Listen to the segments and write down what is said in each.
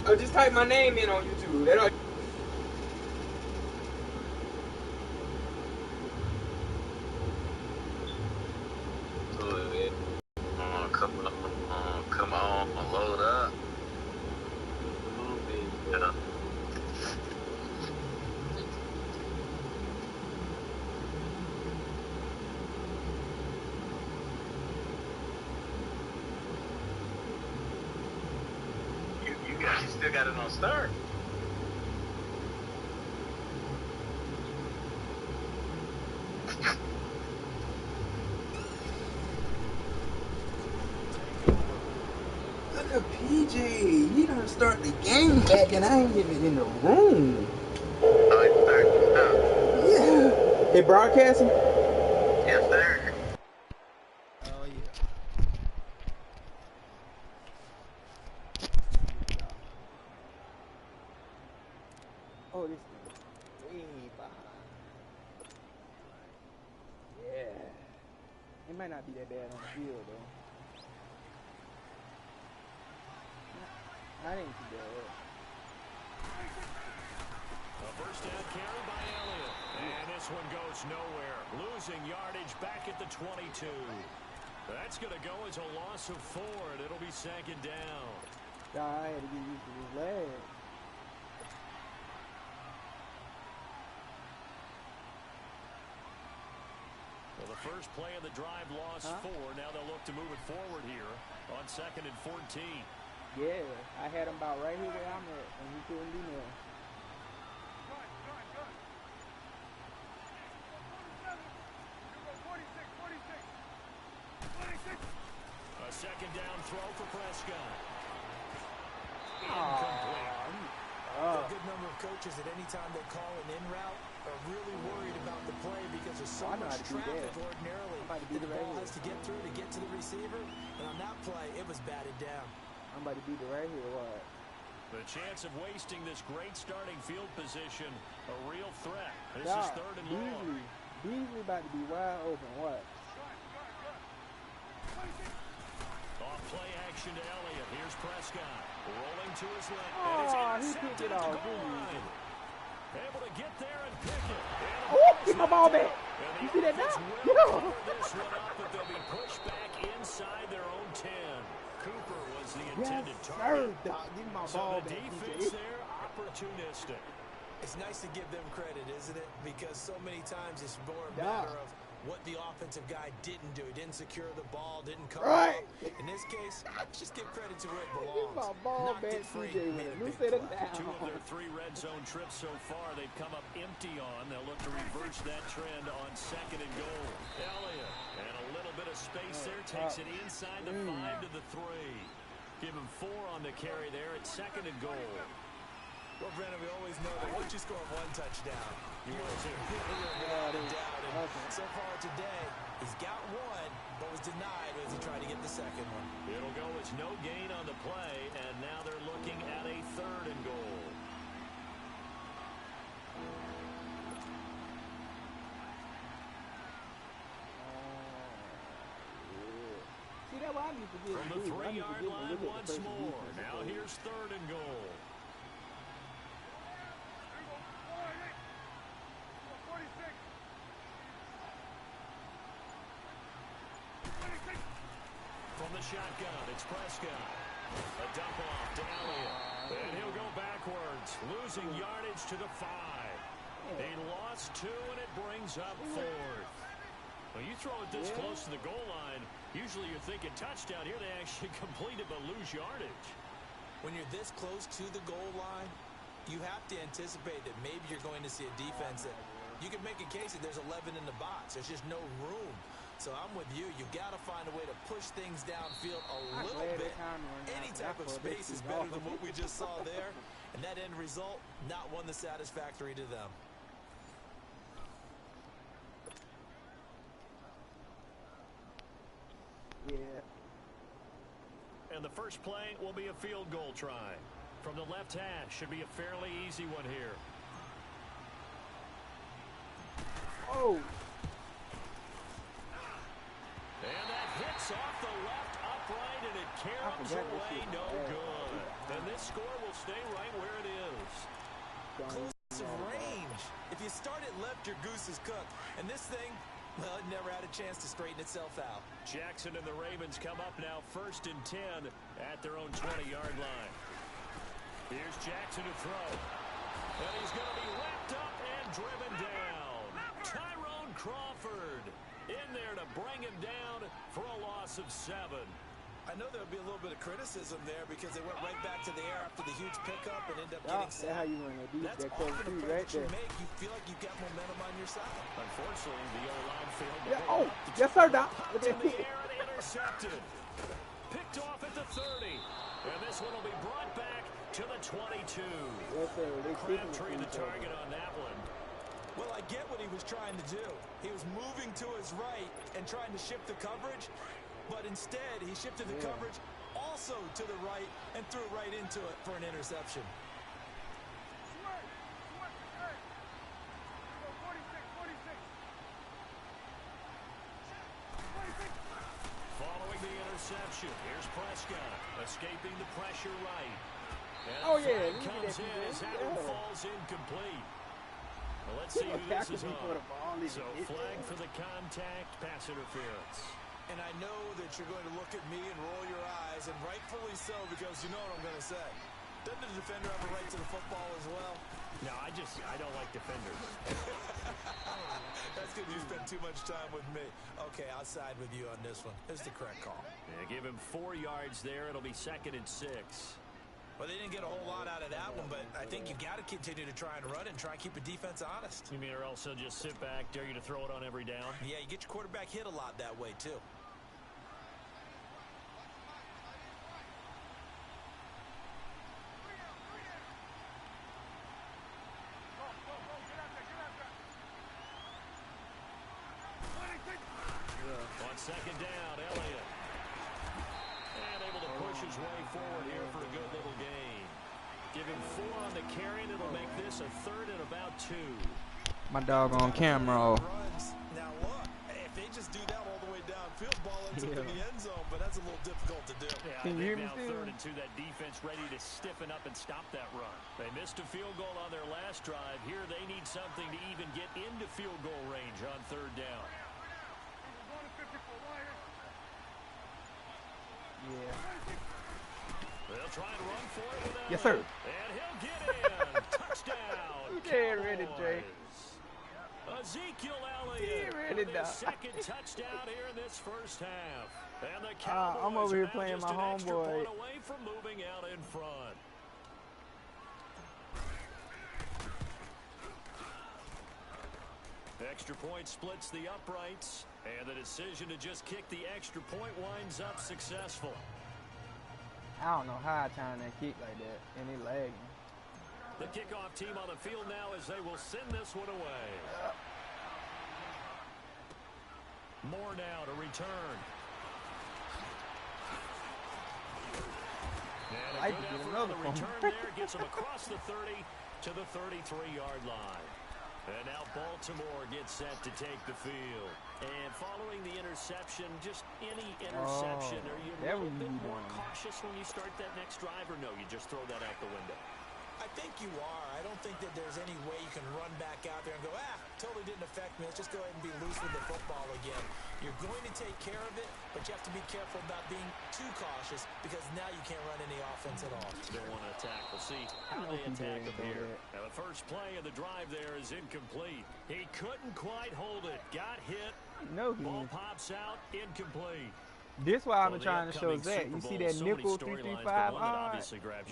Or just type my name in on YouTube. That'll. Come on, load up. Yeah. You still got it on start. Look at PJ. He done start the game back and I ain't even in the room. Oh, it's Yeah. They broadcasting? yes, sir. Oh, yeah. Oh, this thing way behind. Yeah. It might not be that bad on the field, though. I didn't see that. A first down carry by Elliott. And this one goes nowhere. Losing yardage back at the 22. That's going to go as a loss of 4, and it'll be second down. I had to get used to his leg. Well, the first play of the drive lost 4. Now they'll look to move it forward here on 2nd and 14. Yeah, I had him about right here where I'm at, and he couldn't do nothing. A second down throw for Prescott. Incomplete. A good number of coaches at any time they call an in route are really worried about the play because there's so much traffic ordinarily that the ball has to get through to get to the receiver. And on that play, it was batted down. I'm about to beat it right here. What? The chance of wasting this great starting field position, a real threat. This is 3rd and long. Beasley about to be wide open. What? Off play action to Elliott. Here's Prescott. Rolling to his left. Oh, he picked it off. Able to get there and pick it. Oh, get my ball back. You see that now? Yo. This one up, but they'll be pushed back inside their own 10. Cooper was the intended target. Doc. Give me my ball the back. defense there, opportunistic. It's nice to give them credit, isn't it? Because so many times it's more a matter of what the offensive guy didn't do. He didn't secure the ball, didn't come up. In this case, just give credit to where it belongs. Give my ball back, TJ. Two of their 3 red zone trips so far, they've come up empty on. They'll look to reverse that trend on 2nd and goal. Elliott, and a little bit of space there, takes it inside the 5 to the 3. Give him 4 on the carry there at 2nd and goal. Well, Brennan, we always know that once you score 1 touchdown, you will too. So far today, he's got 1, but was denied as he tried to get the second one. It'll go as no gain on the play, and now they're looking at a 3rd and goal. From the 3-yard line once more. Now here's 3rd and goal. From the shotgun, it's Prescott. A dump off to Elliott. And he'll go backwards, losing yardage to the 5. He lost 2, and it brings up 4th. When you throw it this close to the goal line, usually you're thinking touchdown. Here they actually complete it but lose yardage. When you're this close to the goal line, you have to anticipate that maybe you're going to see a defense that you can make a case that there's 11 in the box. There's just no room. So I'm with you. You've got to find a way to push things downfield a little bit. Any type of space is better than what we just saw there. And that end result, not one that's satisfactory to them. Yeah. And the first play will be a field goal try. From the left hash, should be a fairly easy one here. Oh. And that hits off the left upright, and it caroms away, no good. And this score will stay right where it is. Close of range. If you start it left, your goose is cooked. And this thing, well, it never had a chance to straighten itself out. Jackson and the Ravens come up now 1st and 10 at their own 20-yard line. Here's Jackson to throw. And he's going to be wrapped up and driven down. Tyrone Crawford in there to bring him down for a loss of 7. I know there'll be a little bit of criticism there because they went right back to the air after the huge pickup and ended up getting sacked. That's how you run That's often a play that you make. You feel like you've got momentum on your side. Unfortunately, the O-line failed to Yeah, oh, yes, sir, Doc. in the air and intercepted. Picked off at the 30. And this one will be brought back to the 22. Yes, sir. Crabtree the target on that one. Well, I get what he was trying to do. He was moving to his right and trying to shift the coverage, but instead he shifted the coverage also to the right and threw it right into it for an interception. Following the interception, here's Prescott escaping the pressure right. And Oh, yeah, flag comes in as that one falls incomplete. Well, let's see who this is on. So flag for the contact, pass interference. And I know that you're going to look at me and roll your eyes, and rightfully so, because you know what I'm going to say. Doesn't the defender have a right to the football as well? No, I don't like defenders. That's because you spend too much time with me. Okay, I'll side with you on this one. It's the correct call. Yeah, give him 4 yards there. It'll be 2nd and 6. Well, they didn't get a whole lot out of that one, but I think you got to continue to try and run and try and keep the defense honest. You mean or else he'll just sit back, dare you to throw it on every down? Yeah, you get your quarterback hit a lot that way, too. On 2nd down, Elliott. And able to push his way forward here for a good little gain. Give him 4 on the carry, and it'll make this a 3rd and about 2. My dog on camera. Now look, if they just do that all the way downfield, ball ends up in the end zone, but that's a little difficult to do. Yeah, I think now 3rd and 2, that defense ready to stiffen up and stop that run. They missed a field goal on their last drive. Here they need something to even get into field goal range on 3rd down. Yeah. They'll try and run for it with Elliott. Yes, sir. And he'll get in. Touchdown. You dead ready, Jay. Ezekiel Elliott with his 2nd touchdown here in this first half. And the Cowboys I'm over here now playing just my an extra homeboy. point away from moving out in front. Extra point splits the uprights, and the decision to just kick the extra point winds up successful. I don't know how I timed that kick like that, and it lagging. The kickoff team on the field now as they will send this one away. Moore now to return. And a good effort on the return there gets him across the 30 to the 33-yard line. And now Baltimore gets set to take the field. And following the interception, just any interception, are you a little bit more cautious when you start that next drive, or no, you just throw that out the window? I think you are. I don't think that there's any way you can run back out there and go, totally didn't affect me. Let's just go ahead and be loose with the football again. You're going to take care of it, but you have to be careful about being too cautious because now you can't run any offense at all. Still want to attack. We'll see how they attack him here. Now, the first play of the drive there is incomplete. He couldn't quite hold it. Got hit. Ball pops out. Incomplete. This why I've been trying to show Zach. You see that nickel 335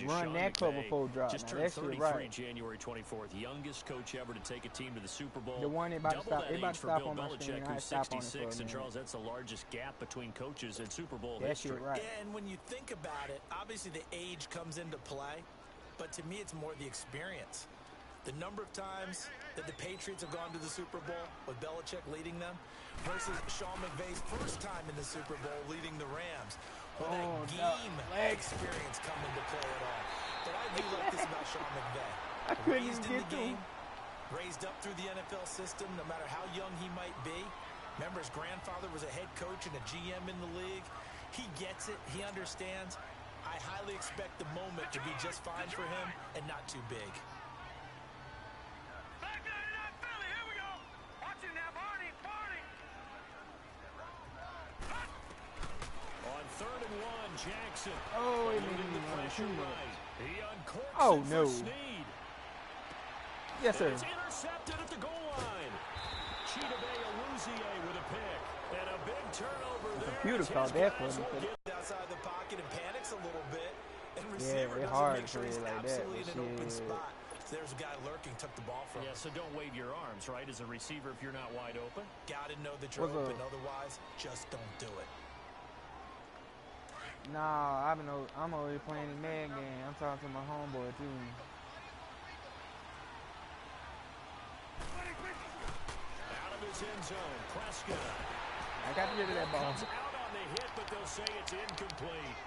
run that cover full drop. Just turned 33 January 24th. Youngest coach ever to take a team to the Super Bowl. The one they about to stop. They about to stop on my Belichick, screen. who's 66, and Charles, that's the largest gap between coaches in Super Bowl history. Right. And when you think about it, obviously the age comes into play, but to me it's more the experience. The number of times that the Patriots have gone to the Super Bowl with Belichick leading them versus Sean McVay's first time in the Super Bowl leading the Rams. Will that game experience come into play at all? But I do like this about Sean McVay. I couldn't Raised even in get the game, raised up through the NFL system, no matter how young he might be. Remember, his grandfather was a head coach and a GM in the league. He gets it. He understands. I highly expect the moment to be just fine for him and not too big. On 3rd and 1, Jackson. Oh, it made Holding me the want pressure to right. He uncorks Oh, it no. for Snead. Yes, sir. It's intercepted at the goal line. Chidobe with a pick. And a big turnover there. Computer called that for him. Outside the pocket and panics a little bit. And Yeah, receiver it's doesn't hard make to sure he's play like that, absolutely but in an open shit. spot. There's a guy lurking, took the ball from him. Yeah, so don't wave your arms, right, as a receiver if you're not wide open. Gotta know that you're What's open. up? Otherwise, just don't do it. Nah, I'm already playing the Mad game. I'm talking to my homeboy too. Out of his end zone, Prescott. I got rid of that ball. Comes out on the hit, but they'll say it's incomplete.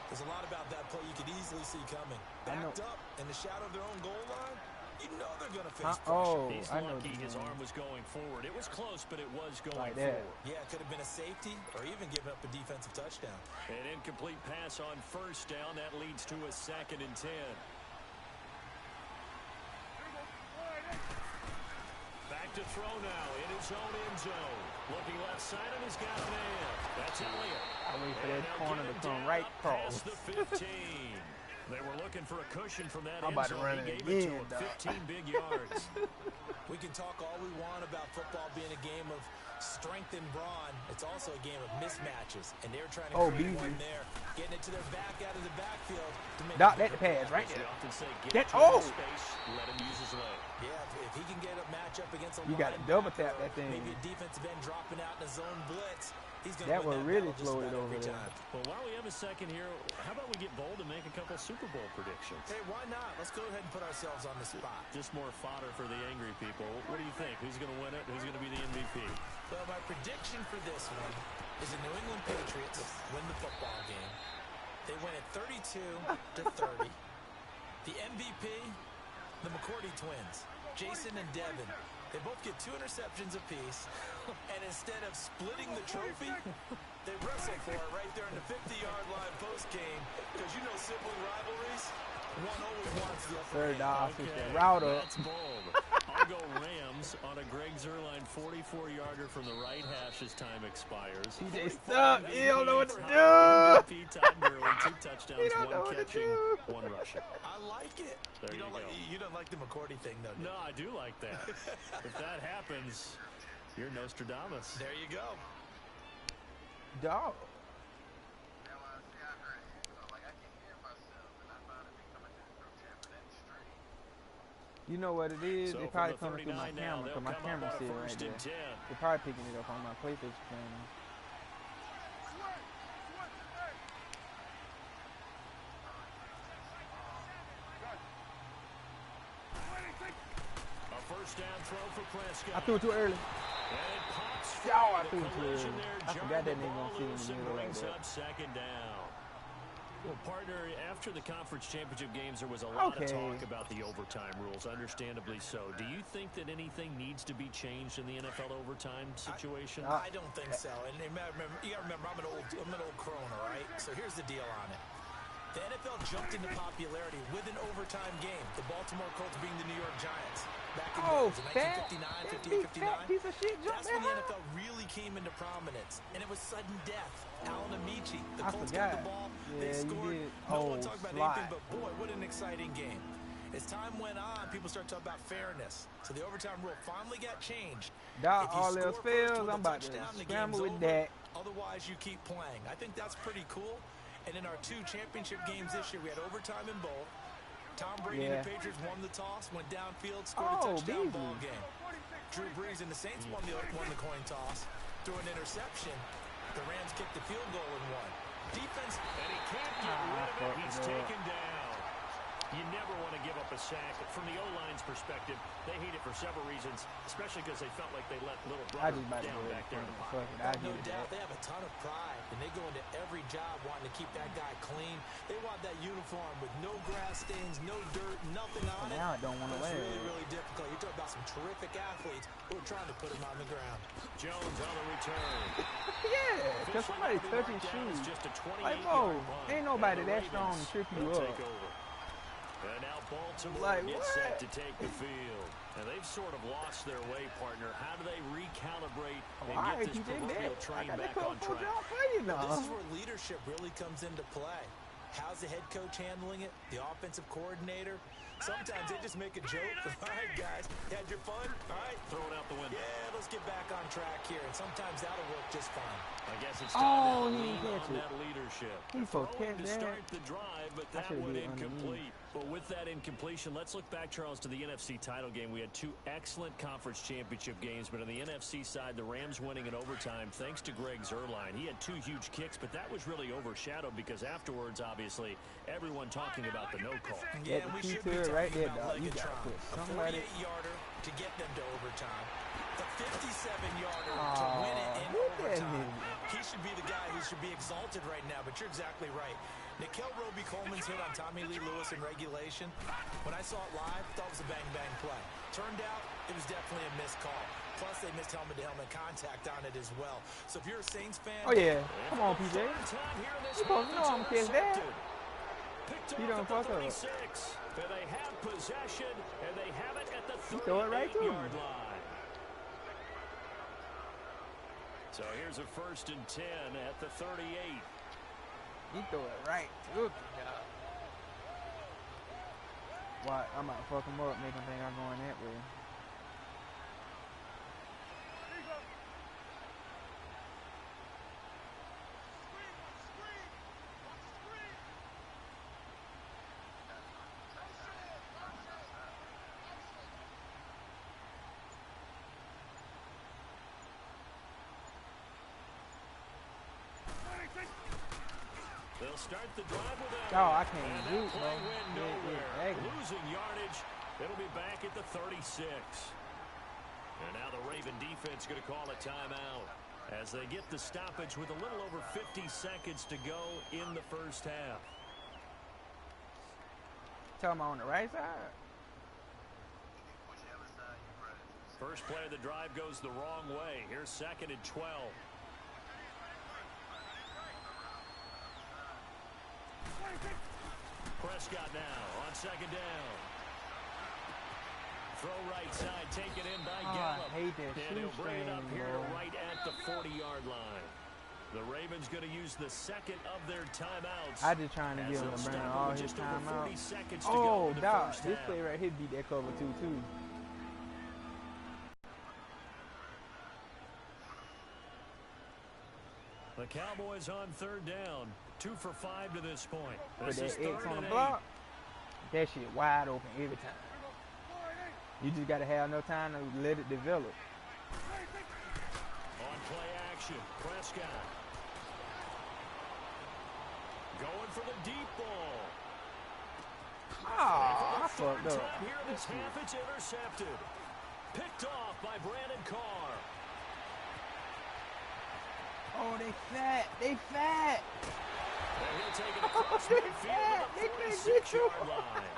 There's a lot about that play you could easily see coming. Backed up in the shadow of their own goal line, you know they're going to face pressure. Oh, He's I know. lucky his arm was going forward. It was close, but it was going Like that. forward. Yeah, it could have been a safety or even given up a defensive touchdown. An incomplete pass on 1st down. That leads to a 2nd and 10. Back to throw now in his own end zone. Looking left side, and he's got a man. That's Elliott. I wait for that And corner they'll to get him come down right up cross. past the 15. They were looking for a cushion from that I'm end about to zone. run He it gave it to again, him, dog. 15 big yards. We can talk all we want about football being a game of strength and brawn. It's also a game of mismatches, and they're trying to create one there, getting it to their back out of the backfield to make Dot that pass right They there. often say, Get get into oh! space, let him use his leg. Yeah, if he can get a matchup against a You gotta linebacker double tap or that thing. maybe a defensive end dropping out in a zone blitz, he's going That to win would that really battle just float it about over every there. time. Well, while we have a second here, how about we get bold and make a couple Super Bowl predictions? Hey, why not? Let's go ahead and put ourselves on the spot. Just more fodder for the angry people. What do you think? Who's going to win it? Who's going to be the MVP? Well, my prediction for this one is the New England Patriots win the football game. They win it 32-30. The MVP, the McCourty twins, Jason and Devin. They both get 2 interceptions apiece, and instead of splitting the trophy, they wrestle for it right there in the 50-yard line post-game, because you know sibling rivalries, one always wants the upper Third hand. off, switch that route up. That's bold. I'll go Rams on a Greg Zuerlein 44-yarder from the right hash as time expires. TJ stuck. He don't know what to do. MVP Todd Gurley, 2 touchdowns, He don't know 1 what to catching, do. 1 rushing. I like it. There you go. You don't like the McCourty thing, though, do you? No, I do like that. If that happens, you're Nostradamus. There you go. Dog. You know what it is? So They from probably the coming through my 39 now, camera they'll because my come up camera's on a sitting right 1st there. and 10. They're probably picking it up on my PlayStation camera. A 1st down throw for Prescott. I threw it too early. And it pops free. Y'all, I The threw it too collision early. there I jarred forgot that the nigga ball gonna sit in loose the and middle like brings that. up 2nd down. Well, partner, after the conference championship games, there was a lot of talk about the overtime rules, understandably so. Do you think that anything needs to be changed in the NFL overtime situation? I don't think so. And you gotta remember, I'm an old crone, all right? So here's the deal on it. The NFL jumped into popularity with an overtime game. The Baltimore Colts being the New York Giants. Back in Oh, the fat, 1959, 58, 59. fat piece of shit jumped That's when that the high. NFL really came into prominence. And it was sudden death. Alan Amici, the I Colts forgot. got the ball. Yeah, They you scored. did. No Oh, one talked about slide. anything but, boy, what an exciting game. As time went on, people started talking about fairness. So the overtime rule finally got changed. Dog, If you all score else first fails, with a I'm about to touchdown, the scramble game's with over. that. Otherwise, you keep playing. I think that's pretty cool. And in our 2 championship games this year, we had overtime in both. Tom Brady and the Patriots won the toss, went downfield, scored a touchdown ball game. Drew Brees and the Saints won the coin toss, threw an interception. The Rams kicked the field goal and won. Defense, And he can't get rid of it. He's taken down. You never want to give up a sack. From the O-line's perspective, they hate it for several reasons, especially because they felt like they let little brother down back there in the pocket. No doubt, they have a ton of pride, and they go into every job wanting to keep that guy clean. They want that uniform with no grass stains, no dirt, nothing on it. Now I don't want to wear it. It's really, really difficult. You're talking about some terrific athletes who are trying to put him on the ground. Jones on the return. Yeah, because somebody touching shoes. Like, bro, ain't nobody that strong to trip you up. And now Baltimore gets set to take the field. And they've sort of lost their way, partner. How do they recalibrate and get this proverbial train back on track? This is where leadership really comes into play. How's the head coach handling it? The offensive coordinator? Sometimes they just make a joke. All right, guys, you had your fun? All right. Throw it out the window. Yeah, let's get back on track here. And sometimes that'll work just fine. I guess it's time to lean on that leadership. He's supposed to start the drive, but that went incomplete. But with that incompletion, let's look back, Charles, to the NFC title game. We had two excellent conference championship games, but on the NFC side, the Rams winning in overtime thanks to Greg Zuerlein. He had two huge kicks, but that was really overshadowed because afterwards, obviously, everyone talking about the no call. Yeah, we should be talking right there, about dog. You got to put somebody. A 48-yarder to get them to overtime. The 57-yarder to win it in overtime. He should be the guy who should be exalted right now, but you're exactly right. Nikel Roby-Coleman's hit on Tommy Lee Lewis in regulation. When I saw it live, I thought it was a bang-bang play. Turned out, it was definitely a missed call. Plus, they missed helmet-to-helmet contact on it as well. So if you're a Saints fan... Oh, yeah. Come on, PJ. You supposed to know I'm kissing that. You don't fuck up. They have possession, and they have it at the 38-yard line. So here's a 1st and 10 at the 38. He throw it right to the guy. Why? I might fuck him up, make him think I'm going that way. They'll start the drive with that. Oh, I can't do it, bro. Losing yardage. It'll be back at the 36. And now the Raven defense going to call a timeout as they get the stoppage with a little over 50 seconds to go in the first half. Tell them on the right side. First play of the drive goes the wrong way. Here's 2nd and 12. Prescott now on 2nd down. Throw right side, taken in by Gallup. I hate that and he'll bring it up here right at the 40-yard line. The Ravens going to use the 2nd of their timeouts. I just trying to get him to burn all his timeouts. Oh, dog, this play right here beat that cover 2 too. The Cowboys on 3rd down. 2 for 5 to this point. Put that X on the block. That shit wide open every time. You just got to have no time to let it develop. On play action, Prescott. Going for the deep ball. I fucked up. Here in this half, it's intercepted. Picked off by Brandon Carr. Oh, they fat. They fat. And he'll take it across midfield to the 46-yard line.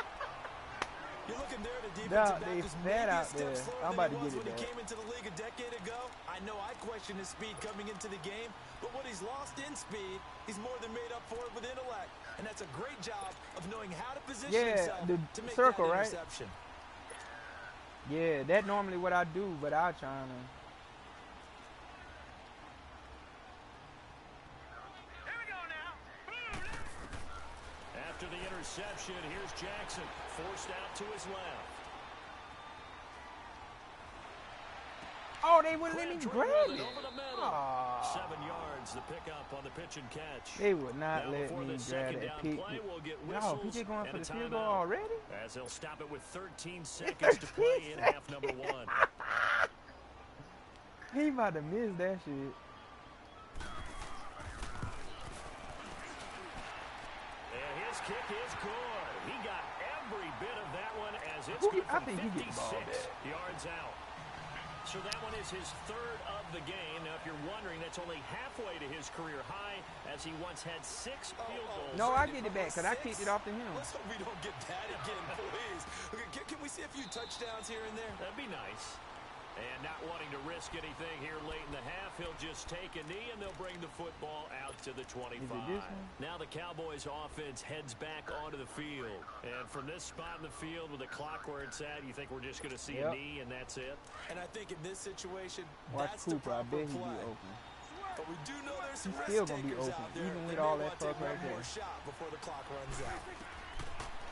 You're looking there, the defensive back is maybe a step slower I'm than about to he was get it when he came into the league a decade ago. I know I questioned his speed coming into the game, but what he's lost in speed, he's more than made up for it with intellect. And that's a great job of knowing how to position himself to make circle, that interception. Right? Yeah, that's normally what I do, but I'm trying to. After the interception, here's Jackson, forced out to his left. Oh, they wouldn't let me grab it. Over the middle. 7 yards, the pickup on the pitch and catch. They would not let me the grab that pick. We'll get No, PJ going for the field goal already? As he'll stop it with 13 seconds to play in half number 1. He about to miss that shit. His kick is good. He got every bit of that one as it's Who good I from think he get the ball 56 back. yards out. So that one is his third of the game. Now, if you're wondering, that's only halfway to his career high, as he once had 6 field goals. No, I get it back because I kicked it off to him. Let's hope we don't get that again, please. Okay, can we see a few touchdowns here and there? That'd be nice. And not wanting to risk anything here late in the half, he'll just take a knee, and they'll bring the football out to the 25. Now the Cowboys' offense heads back onto the field. And from this spot in the field with the clock where it's at, you think we're just going to see a knee, and that's it? And I think in this situation, Watch that's Cooper, the I proper bet he play. be open. But we do know there's some He's risk still gonna be takers open, out there. even with They all may that want to take fuck right one more there. shot before the clock runs out.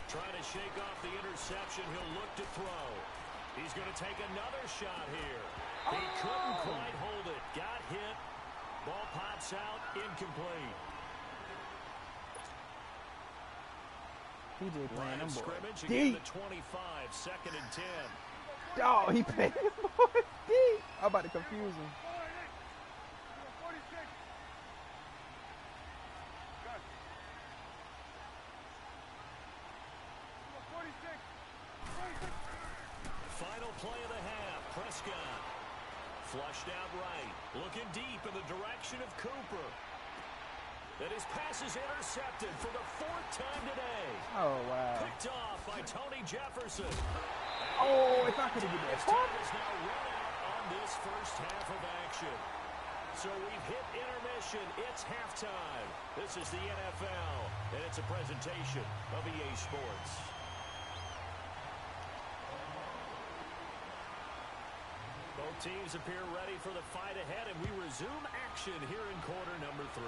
Trying to shake off the interception. He'll look to throw. He's going to take another shot here. He couldn't quite hold it. Got hit. Ball pops out. Incomplete. PJ playing Line them of boys scrimmage again, deep. the 25, 2nd and 10. Dog, he playing them boys deep. I'm about to confuse him. Final play of the half. Prescott flushed out right. Looking deep in the direction of Cooper. And his pass is intercepted for the 4th time today. Oh, wow. Picked off by Tony Jefferson. Oh, if I could have get that. Time is now run out on this first half of action. So we've hit intermission. It's halftime. This is the NFL, and it's a presentation of EA Sports. Both teams appear ready for the fight ahead, and we resume action here in quarter number 3.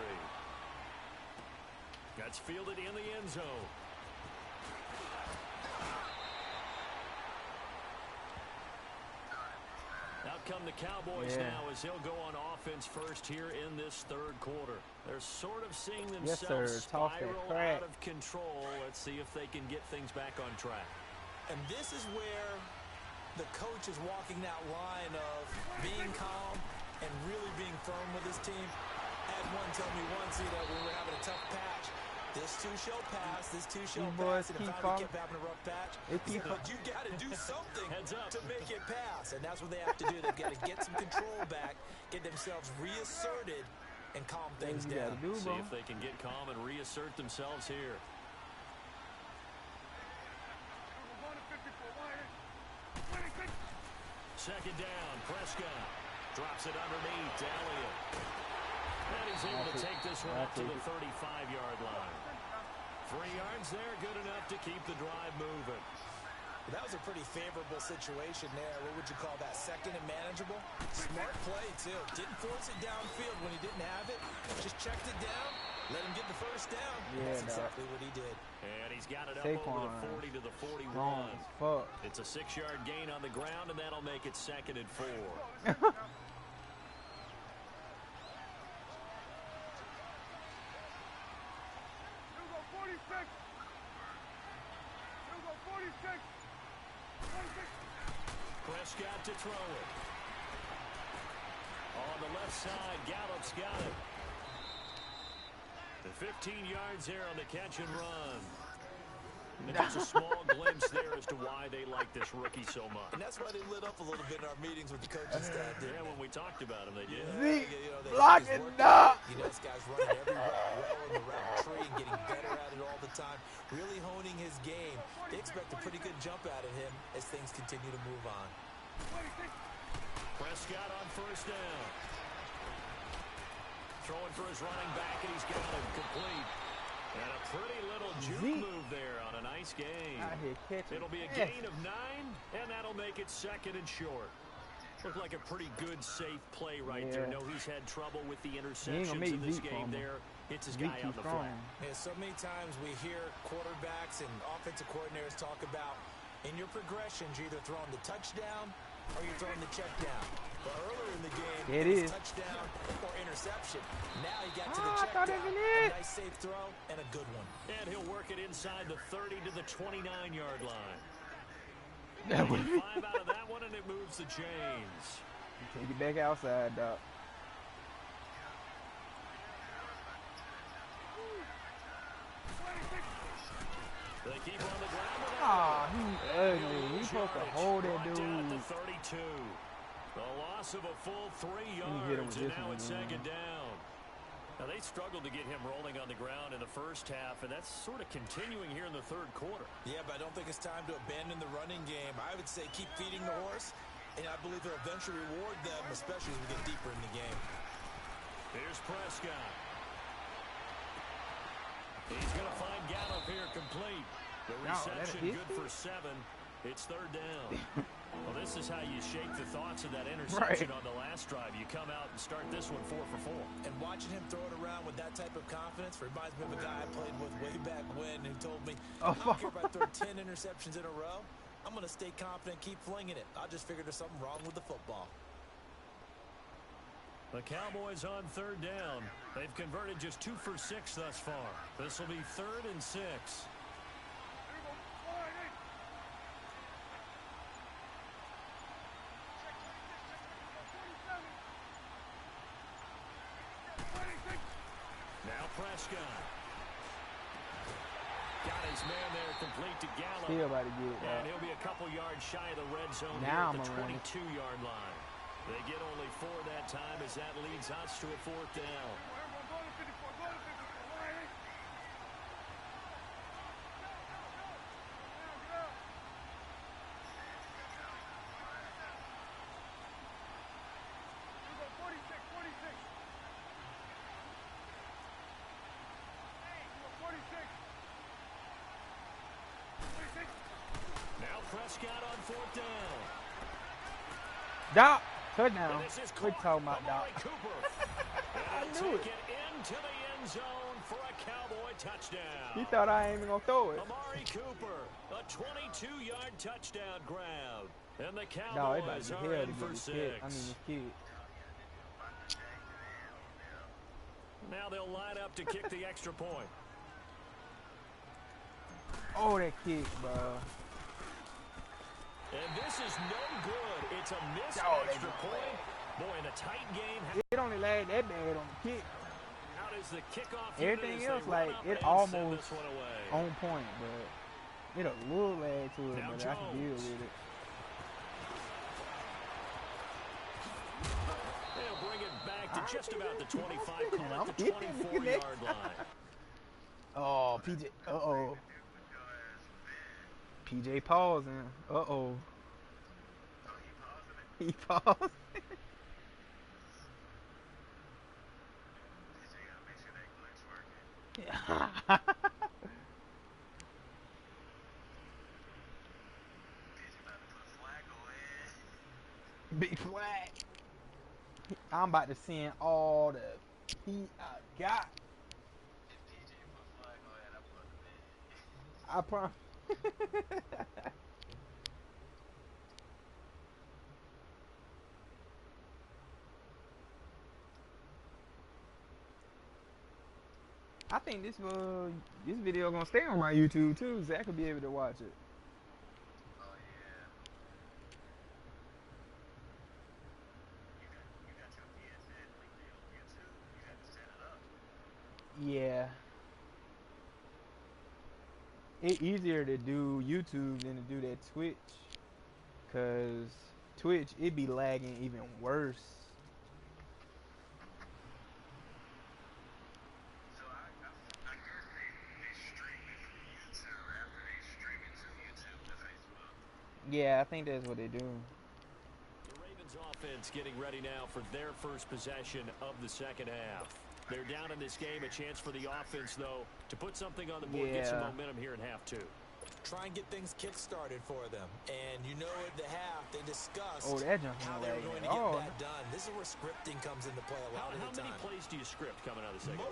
That's fielded in the end zone. Out come the Cowboys now as he'll go on offense first here in this 3rd quarter. They're sort of seeing themselves spiral out of control. Let's see if they can get things back on track. And this is where the coach is walking that line of being calm and really being firm with his team. I had one tell me once, when we were having a tough patch, this too shall pass, this too shall pass, and if I keep having a rough patch, but you got to do something to make it pass, and that's what they have to do. They've got to get some control back, get themselves reasserted, and calm things down. See if they can get calm and reassert themselves here. Second down, Prescott drops it underneath to Elliott. And he's able to take this one up to the 35-yard line. 3 yards there, good enough to keep the drive moving. That was a pretty favorable situation there. What would you call that? Second and manageable? Smart play, too. Didn't force it downfield when he didn't have it. Just checked it down, let him get the first down. Yeah, that's exactly what he did. And he's got it up over the 40 to the 41. Fuck. It's a 6-yard gain on the ground, and that'll make it 2nd and 4. Prescott to throw it. On the left side, Gallup's got it. The 15 yards there on the catch and run. And just a small glimpse there as to why they like this rookie so much. And that's why they lit up a little bit in our meetings with the coaching staff. Yeah, when we talked about him, they did. Block it up. This guy's running every well in the route tree and getting better at it all the time. Really honing his game. They expect a pretty good jump out of him as things continue to move on. Prescott on first down. Throwing for his running back, and he's got him complete. And a pretty little juke move there on a nice gain. It'll be a gain of 9, and that'll make it 2nd and short. Looked like a pretty good, safe play right there. No, he's had trouble with the interceptions in this game there. Hits his guy on the flat. Yeah, so many times we hear quarterbacks and offensive coordinators talk about in your progressions, you're either throwing the touchdown or you're throwing the check down. But earlier in the game, it was touchdown or interception. Now he got to the check down. A nice safe throw and a good one. And he'll work it inside the 30 to the 29-yard line. 5 out of that one, and it moves the chains. Take it back outside, Doc. They keep on the ground with Ah, he's ugly. He's supposed to hold that Brought down at dude. the 32. The loss of a full 3 Let me get him yards, with and this now one it's again. 2nd down. Now, they struggled to get him rolling on the ground in the first half, and that's sort of continuing here in the 3rd quarter. Yeah, but I don't think it's time to abandon the running game. I would say keep feeding the horse, and I believe it'll eventually reward them, especially as we get deeper in the game. Here's Prescott. He's going to find Gallup here complete. The reception good for 7. It's 3rd down. Well, this is how you shake the thoughts of that interception on the last drive. You come out and start this one 4 for 4. And watching him throw it around with that type of confidence reminds me of a guy I played with way back when who told me, I don't care if I throw 10 interceptions in a row. I'm going to stay confident, keep flinging it. I just figured there's something wrong with the football. The Cowboys on 3rd down. They've converted just 2 for 6 thus far. This will be 3rd and 6. Now Prescott. Got his man there complete to Gallup. Still about to get it. And he'll be a couple yards shy of the red zone Now here at the I'm 22-yard line. They get only 4 that time as that leads us to a 4th down. Now Prescott on 4th down. Doc, touchdown. And this is We're caught. talking about Amari Doc. Cooper. I And knew take it. into the end zone for a Cowboy touchdown. He thought I ain't even gonna throw it. Amari Cooper, a 22-yard touchdown grab. And the No, they about Cowboys to are get hell in to for get his 6. kid. I mean his kid. Now they'll line up to kick the extra point. Oh, that kick, bro. And this is no good. It's a missed Oh, they extra point. Boy, in a tight game. It only lagged that bad on the kick. How does the kickoff Everything unit as else, they run like, up it and almost send this one away? on point, but it a little lag to it, Now but I can deal Jones. with it. They'll bring it back to just about the 25, call I'm it the hitting the 24-yard line. Oh, PJ. Uh-oh. PJ pausing. Uh-oh. He paused. Big flag. I'm about to send all the heat I got. I promise. I think this video gonna stay on my YouTube too. Zach will be able to watch it. Yeah. It's easier to do YouTube than to do that Twitch. Cause Twitch, it be lagging even worse. Yeah, I think that's what they do. The Ravens offense getting ready now for their first possession of the second half. They're down in this game. A chance for the offense, though, to put something on the board, get some momentum here in half 2. Try and get things kick-started for them. And you know at the half, they discussed Oh, that jumping how they were going to get that done. This is where scripting comes into play a lot of the time. How many plays do you script coming out of the second?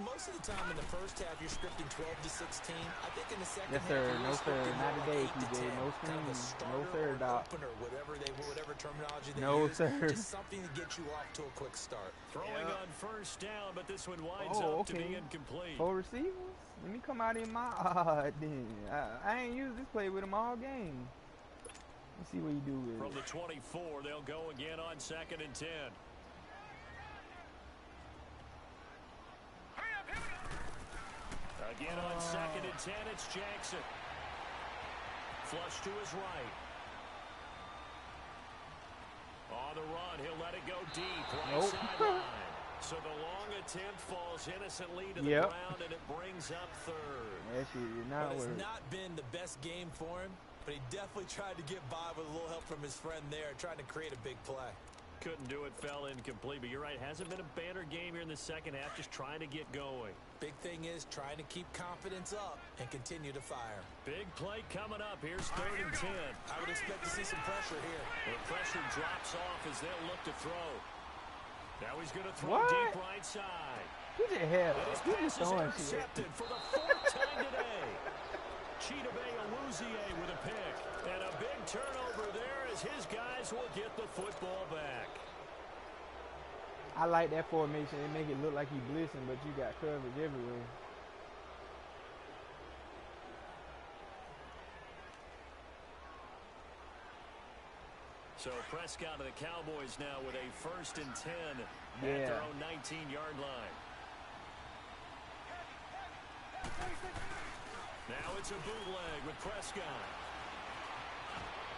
Most of the time in the first half, you're scripting 12 to 16. I think in the second Yes, sir. half, No, sir. Not today, PJ. No screen. No, sir, Doc. Opener, whatever terminology they No, use. sir. Just something to get you off to a quick start. Throwing on first down, but this one winds up to be incomplete. 4 receivers? Let me come out in my then. I ain't used this play with him all game. Let's see what you do with it. From the 24, they'll go again on 2nd and 10. Again on 2nd and 10, it's Jackson. Flush to his right. On the run, he'll let it go deep. Right sideline. So the long attempt falls innocently to the ground, and it brings up 3rd. It's not been the best game for him, but he definitely tried to get by with a little help from his friend there, trying to create a big play. Couldn't do it, fell incomplete, but you're right. Hasn't been a banner game here in the second half, just trying to get going. Big thing is trying to keep confidence up and continue to fire. Big play coming up. Here's 3rd and 10. I would expect to see some pressure here. The pressure drops off as they'll look to throw. Now he's going to throw deep right side. Who the hell? His pass is intercepted for the 4th time today. Chidobe Awuzie with a pick. And a big turnover there as his guys will get the football back. I like that formation. It make it look like he blitzing, but you got coverage everywhere. So Prescott of the Cowboys now with a 1st and 10 at their own 19-yard line. Now it's a bootleg with Prescott.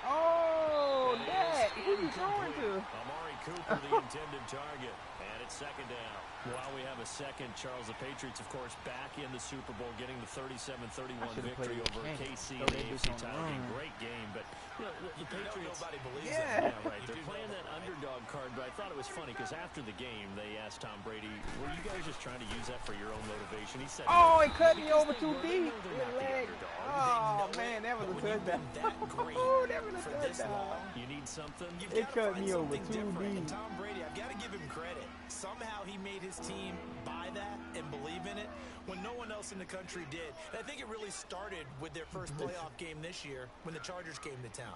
Oh, that! Who you throwing to? Amari Cooper, the intended target. And it's 2nd down. While we have a second, Charles, the Patriots, of course, back in the Super Bowl, getting the 37-31 victory over KC in the AFC title game. Great game, but you know, the Patriots, nobody believes yeah, right. They're playing that underdog card, but I thought it was funny because after the game, they asked Tom Brady, "Were you guys just trying to use that for your own motivation?" He said, "Oh, it cut me over too deep." Oh man, that was a touchdown. Oh, that was a touchdown. You need something. It cut me over too deep. Tom Brady, I've got to give him credit. Somehow he made his team buy that and believe in it when no one else in the country did. And I think it really started with their first playoff game this year when the Chargers came to town.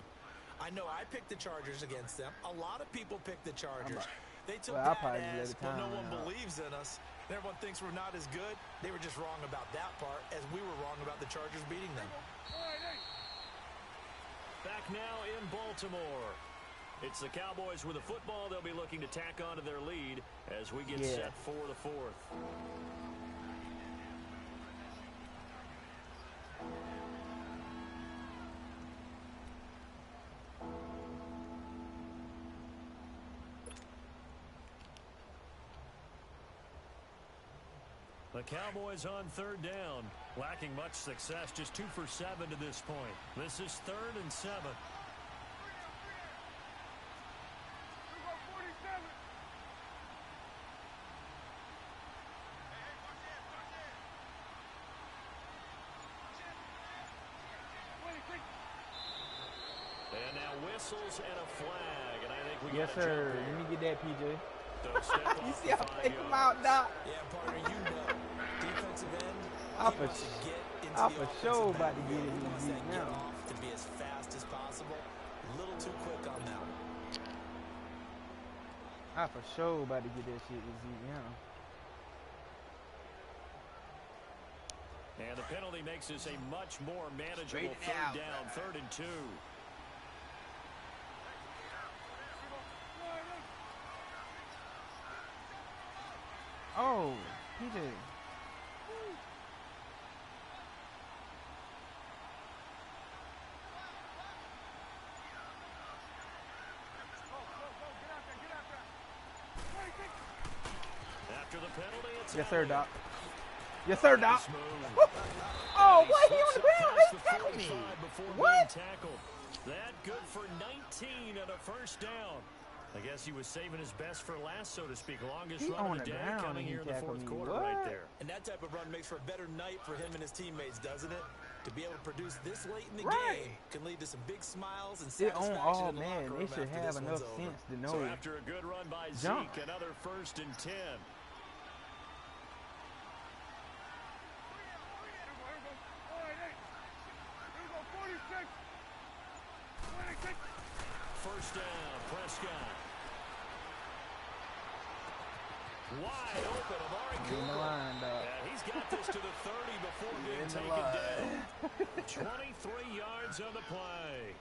I know I picked the Chargers against them. A lot of people picked the Chargers. They took that as, well, no one believes in us. And everyone thinks we're not as good. They were just wrong about that part, as we were wrong about the Chargers beating them. Back now in Baltimore. It's the Cowboys with the football. They'll be looking to tack on to their lead as we get set for the 4th. The Cowboys on 3rd down, lacking much success, just 2 for 7 to this point. This is 3rd and 7. And now whistles and a flag, and I think we yes, got a sir. jump here. Let me get that, PJ. You see how I take him out, Doc? Yeah, partner, you know. Defensive end. I for sure about to get it in deep now. To be as fast as possible. A little too quick on that one. I for sure about to get that shit in deep now. And the penalty makes this a much more manageable 3rd down, 3rd and 2. Oh, PJ. After the penalty, it's yes, sir, Doc. Yes, sir, Doc. Oh, what? He on the ground? He tackled me. What? That good for 19 and a 1st down. I guess he was saving his best for last, so to speak. Longest run of the day coming here in the 4th quarter right there. And that type of run makes for a better night for him and his teammates, doesn't it? To be able to produce this late in the game can lead to some big smiles and satisfaction in the locker room. They should have enough sense to know. So after a good run by Zeke, another 1st and 10. First down, Prescott. Wide open, Amari Cooper. And he's got this to the 30 before being taken down. 23 yards on the play.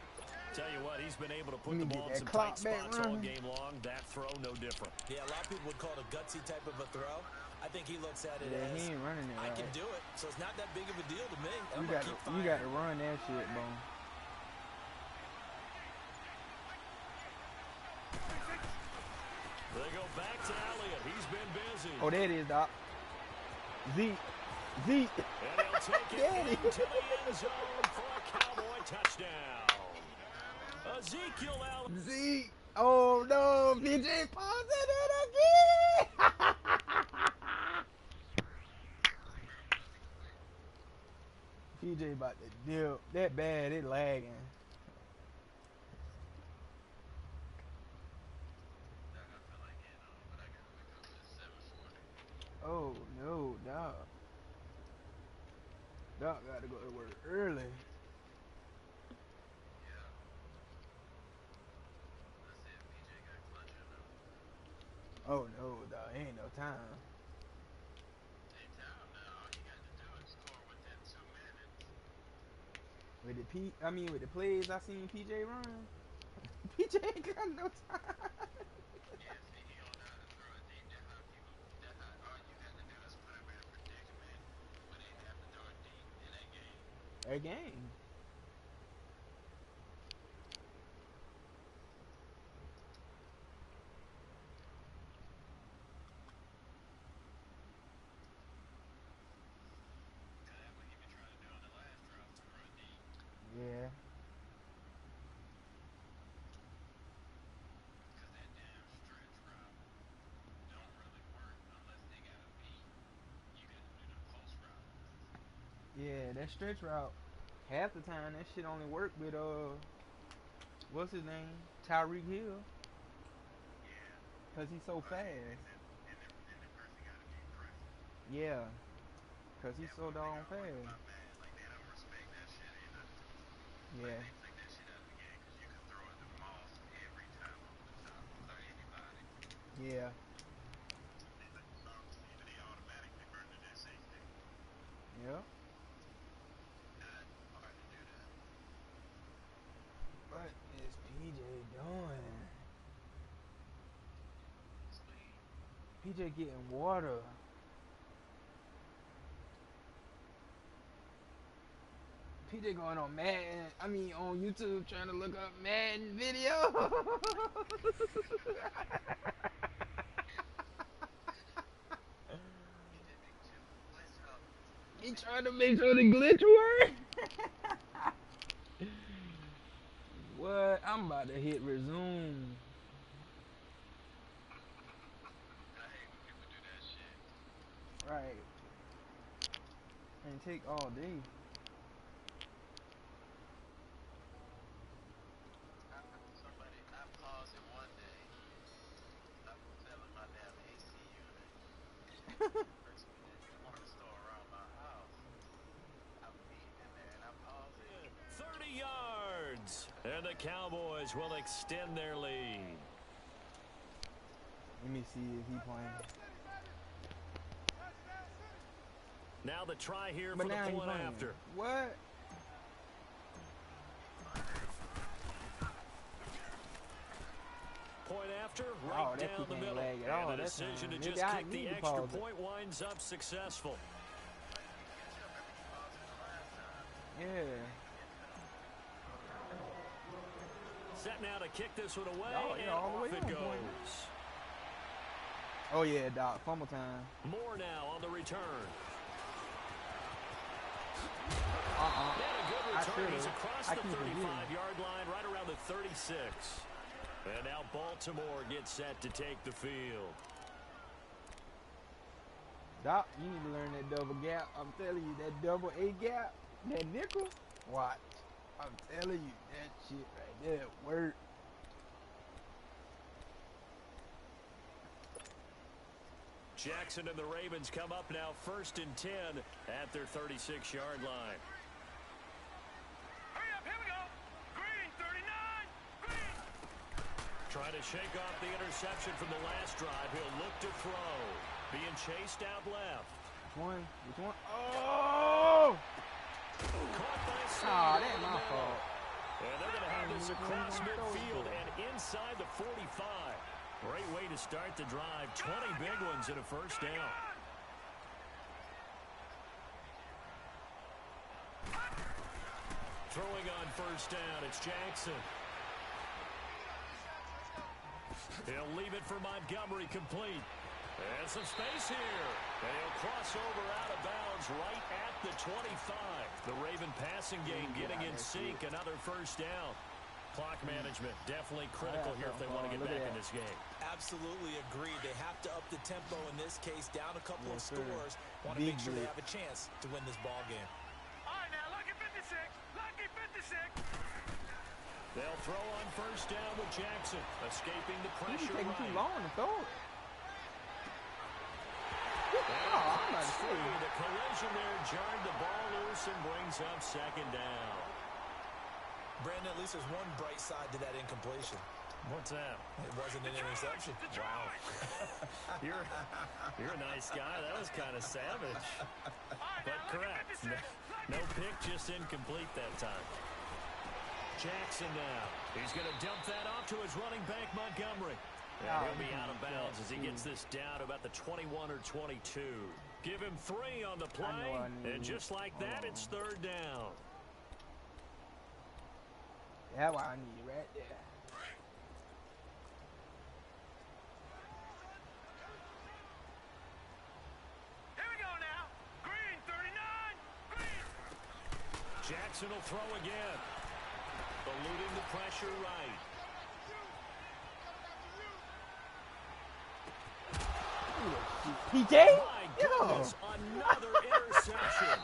Tell you what, he's been able to put the ball in some tight spots all game long. That throw, no different. Yeah, a lot of people would call it a gutsy type of a throw. I think he looks at it Yeah, as, he ain't running it I right. can do it, so it's not that big of a deal to me. You got to run that shit, bro. They go back to Elliott. He's been busy. Oh, there it is, Doc. Zeke. And he'll take it into the end zone for a Cowboy touchdown. Ezekiel Elliott. Zeke. Oh, no. PJ pausing it again. PJ about to dip. That bad, it lagging. Oh, no, Doc. Doc got to go to work early. Oh, no, Doc. Ain't no time. With the plays I seen PJ run, PJ ain't got no time. A game. Yeah. Yeah, that stretch route. Half the time that shit only work with what's his name? Tyreek Hill. Cause he's so fast. Yeah. Cause he's so doggone fast. Yeah. Yeah. Yeah. What is PJ doing? PJ getting water. PJ going on Madden. On YouTube trying to look up Madden video. He trying to make sure the glitch work. What? I'm about to hit resume. Right. And take all day. Thirty yards. And the Cowboys will extend their lead. Let me see if he playing. Now the try here But for the now he point playing. after. What? Point after, Oh, right that down kick the ain't middle. lag at all And the that decision to time. just Maybe I kick the need to extra pause it. point winds up successful. Yeah. Set now to kick this one away, Oh, yeah, and all the way off it on goes. point. Oh yeah, Doc. Fumble time. More now on the return. Uh-uh. And a good I return. He's should've. across I the keep forgetting. 35-yard line, right around the 36. And now Baltimore gets set to take the field. Doc, you need to learn that double gap. I'm telling you, that double A gap, that nickel. Watch. I'm telling you, that shit right there work. Jackson and the Ravens come up now 1st and 10 at their 36-yard line. Hurry up, here we go. Green, 39. Green. Trying to shake off the interception from the last drive. He'll look to throw. Being chased out left. Which one? Which one? Oh! Caught by Ah, Snead that's over the my middle. fault. And they're going to have this across Throw it. midfield and inside the 45. Great way to start the drive. 20 big ones and a first down. Throwing on first down, it's Jackson. He'll leave it for Montgomery complete. And some space here. And he'll cross over out of bounds right at the 25. The Raven passing game getting in sync. Another first down. Clock management definitely critical here if they want to get back in this game. Absolutely agreed. They have to up the tempo in this case, down a couple of scores. Want to make sure they have a chance to win this ball game. All right, now, lucky 56. Lucky 56. They'll throw on first down with Jackson, escaping the pressure. Taking too long to throw it. I'm not sure. The collision there jarred the ball loose and brings up second down. Brandon, at least there's one bright side to that incompletion. What's that? It wasn't an interception. Wow. you're a nice guy. That was kind of savage. But correct. No pick, just incomplete that time. Jackson now. He's going to dump that off to his running back, Montgomery. And he'll be out of bounds as he gets this down to about the 21 or 22. Give him 3 on the play, and just like that, it's third down. That's what I need right there. Here we go now. Green 39. Green. Jackson will throw again. Eluding the pressure right. PJ? My goodness, another interception.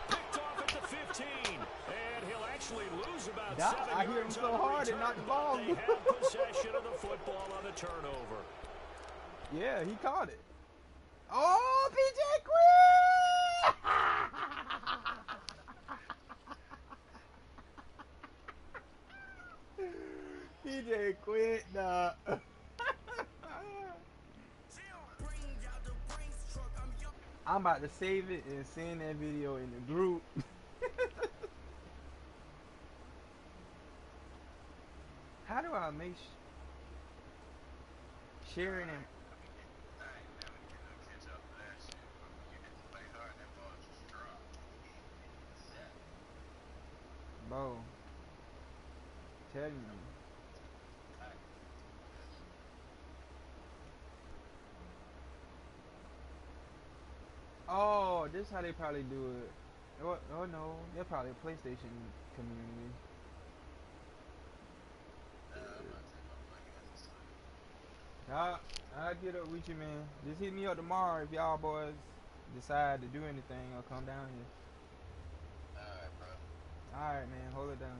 Picked off at the 15. And he'll actually lose about 7 yards. I hear him so hard and knock the ball. They have possession of the football on the turnover. Yeah, he caught it. Oh, PJ quit! PJ quit, nah. I'm about to save it and send that video in the group. How do I make sharing and bro? Tell you. Oh, this is how they probably do it. Oh no, they're probably a PlayStation community. I'll get up with you, man. Just hit me up tomorrow if y'all boys decide to do anything or come down here. Alright, bro. Alright, man. Hold it down.